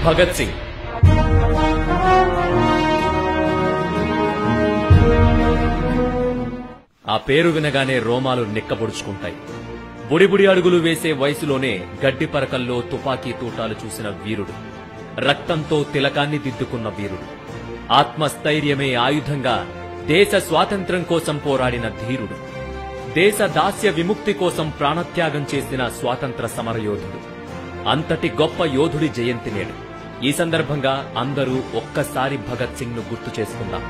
భగత్ సింగ్. ఆ పేరు వినగానే రోమాలు నిక్కబొడుచుకుంటాయి. బుడిబుడి అడుగులు వేసే వయసులోనే గడ్డి పరకల్లో తుపాకీ తూటాలు చూసిన వీరుడు, రక్తంతో తిలకాన్ని దిద్దుకున్న వీరుడు, ఆత్మస్థైర్యమే ఆయుధంగా దేశ స్వాతంత్ర్యం కోసం పోరాడిన ధీరుడు, దేశ దాస్య విముక్తి కోసం ప్రాణత్యాగం చేసిన స్వాతంత్ర సమరయోధుడు. అంతటి గొప్ప యోధుడి జయంతి నేడు. ఈ సందర్భంగా అందరూ ఒక్కసారి భగత్ సింగ్ ను గుర్తు చేసుకుందాం.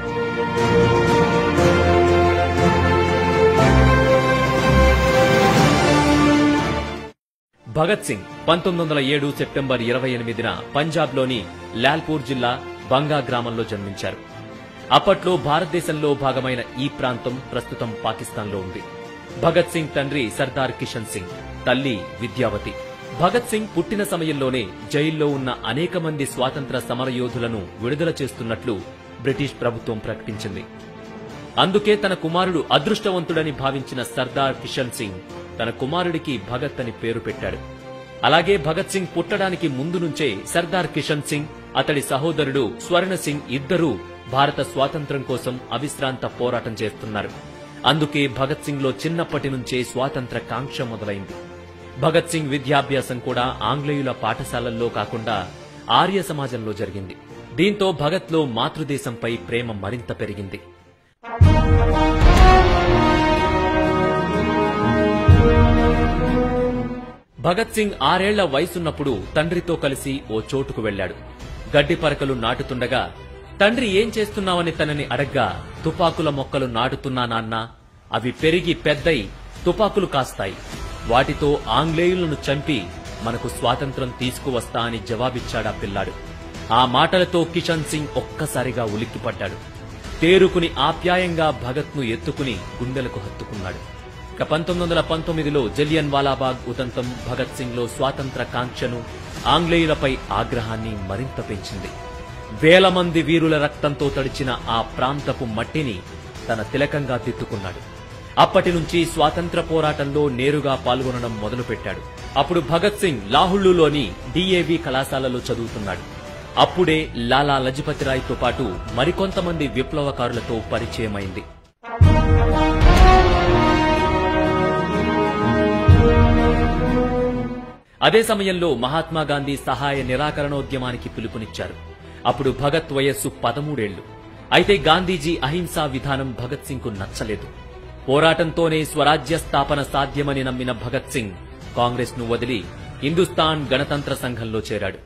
భగత్ సింగ్ 1907 సెప్టెంబర్ 28న పంజాబ్లోని లాల్పూర్ జిల్లా బంగా గ్రామంలో జన్మించారు. అప్పట్లో భారతదేశంలో భాగమైన ఈ ప్రాంతం ప్రస్తుతం పాకిస్తాన్లో ఉంది. భగత్ సింగ్ తండ్రి సర్దార్ కిషన్ సింగ్, తల్లి విద్యావతి. భగత్ సింగ్ పుట్టిన సమయంలోనే జైల్లో ఉన్న అనేక మంది స్వాతంత్ర సమరయోధులను విడుదల చేస్తున్నట్లు బ్రిటిష్ ప్రభుత్వం ప్రకటించింది. అందుకే తన కుమారుడు అదృష్టవంతుడని భావించిన సర్దార్ కిషన్ సింగ్ తన కుమారుడికి భగత్ అని పేరు పెట్టాడు. అలాగే భగత్ సింగ్ పుట్టడానికి ముందు నుంచే సర్దార్ కిషన్ సింగ్, అతడి సహోదరుడు స్వర్ణ సింగ్ ఇద్దరూ భారత స్వాతంత్ర్యం కోసం అవిశ్రాంత పోరాటం చేస్తున్నారు. అందుకే భగత్ సింగ్ లో చిన్నప్పటి నుంచే స్వాతంత్ర కాంక్ష మొదలైంది. భగత్ సింగ్ విద్యాభ్యాసం కూడా ఆంగ్లేయుల పాఠశాలల్లో కాకుండా ఆర్య సమాజంలో జరిగింది. దీంతో భగత్ లో మాతృదేశంపై ప్రేమ మరింత పెరిగింది. భగత్ సింగ్ 6 ఏళ్ల వయసున్నప్పుడు తండ్రితో కలిసి ఓ చోటుకు వెళ్లాడు. గడ్డి పరకలు నాటుతుండగా తండ్రి ఏం చేస్తున్నావని తనని అడగ్గా, తుపాకుల మొక్కలు నాటుతున్నా నాన్నా, అవి పెరిగి పెద్దయి తుపాకులు కాస్తాయి, వాటితో ఆంగ్లేయులను చంపి మనకు స్వాతంత్ర్యం తీసుకువస్తా అని జవాబిచ్చాడా పిల్లాడు. ఆ మాటలతో కిషన్ సింగ్ ఒక్కసారిగా ఉలిక్కిపడ్డాడు. తేరుకుని ఆప్యాయంగా భగత్ ను ఎత్తుకుని గుండెలకు హత్తుకున్నాడు. 1919లో జలియన్ వాలాబాగ్ ఉదంతం భగత్ సింగ్ లో స్వాతంత్ర కాంక్షను, ఆంగ్లేయులపై ఆగ్రహాన్ని మరింత పెంచింది. వేల మంది వీరుల రక్తంతో తడిచిన ఆ ప్రాంతపు మట్టిని తన తిలకంగా దిద్దుకున్నాడు. అప్పటి నుంచి స్వాతంత్ర పోరాటంలో నేరుగా పాల్గొనడం మొదలుపెట్టాడు. అప్పుడు భగత్ సింగ్ లాహుళ్లులోని డిఏవి కళాశాలలో చదువుతున్నాడు. అప్పుడే లాలా లజపతిరాయ్తో పాటు మరికొంతమంది విప్లవకారులతో పరిచయమైంది. అదే సమయంలో మహాత్మాగాంధీ సహాయ నిరాకరణోద్యమానికి పిలుపునిచ్చారు. అప్పుడు భగత్ వయస్సు 13 ఏళ్లు. అయితే గాంధీజీ అహింసా విధానం భగత్ సింగ్ కు నచ్చలేదు. పోరాటంతోనే స్వరాజ్య స్థాపన సాధ్యమని నమ్మిన భగత్ సింగ్ కాంగ్రెస్ ను వదిలి హిందుస్థాన్ గణతంత్ర సంఘంలో చేరాడు.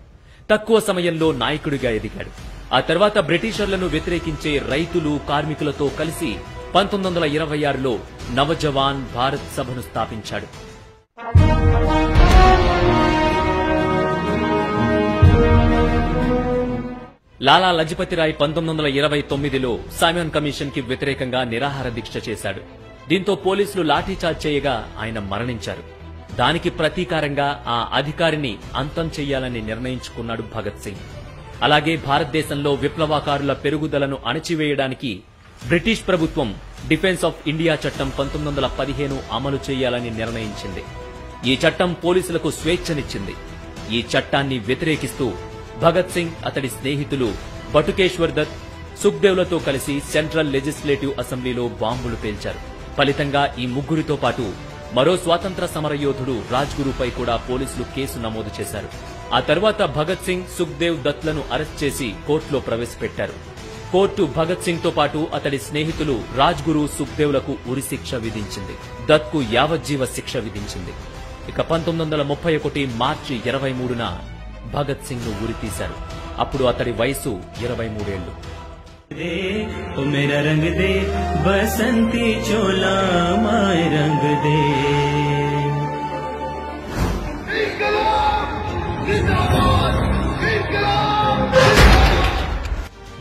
తక్కువ సమయంలో నాయకుడిగా ఎదిగాడు. ఆ తర్వాత బ్రిటిషర్లను వ్యతిరేకించే రైతులు, కార్మికులతో కలిసి 1926లో నవజవాన్ భారత్ సభను స్థాపించాడు. లాలా లజపతిరాయ్ 1929లో సైమన్ కమిషన్ కి వ్యతిరేకంగా నిరాహార దీక్ష చేశాడు. దీంతో పోలీసులు లాఠీచార్జ్ చేయగా ఆయన మరణించారు. దానికి ప్రతీకారంగా ఆ అధికారిని అంతం చెయ్యాలని నిర్ణయించుకున్నాడు భగత్ సింగ్. అలాగే భారతదేశంలో విప్లవకారుల పెరుగుదలను అణచివేయడానికి బ్రిటిష్ ప్రభుత్వం డిఫెన్స్ ఆఫ్ ఇండియా చట్టం 1915 అమలు చేయాలని నిర్ణయించింది. ఈ చట్టం పోలీసులకు స్వేచ్ఛనిచ్చింది. ఈ చట్టాన్ని వ్యతిరేకిస్తూ భగత్ సింగ్, అతడి స్నేహితులు బటుకేశ్వర్ దత్, సుఖ్దేవ్లతో కలిసి సెంట్రల్ లెజిస్లేటివ్ అసెంబ్లీలో బాంబులు పేల్చారు. ఫలితంగా ఈ ముగ్గురితో పాటు మరో స్వాతంత్ర సమరయోధుడు రాజ్గురుపై కూడా పోలీసులు కేసు నమోదు చేశారు. ఆ తర్వాత భగత్ సింగ్, సుఖ్దేవ్ దత్లను అరెస్ట్ చేసి కోర్టులో ప్రవేశపెట్టారు. కోర్టు భగత్ సింగ్ తో పాటు అతడి స్నేహితులు రాజ్గురు, సుఖ్దేవ్లకు ఉరిశిక్ష విధించింది. దత్ కు యావజ్జీవ శిక్ష విధించింది. ఇక 1931 మార్చి 23న భగత్ సింగ్ ను ఉరితీశారు. అప్పుడు అతడి వయసు 23 ఏళ్లు.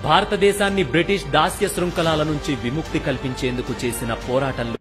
భారతదేశాన్ని బ్రిటిష్ దాస్య శృంఖలాల నుంచి విముక్తి కల్పించేందుకు చేసిన పోరాటంలో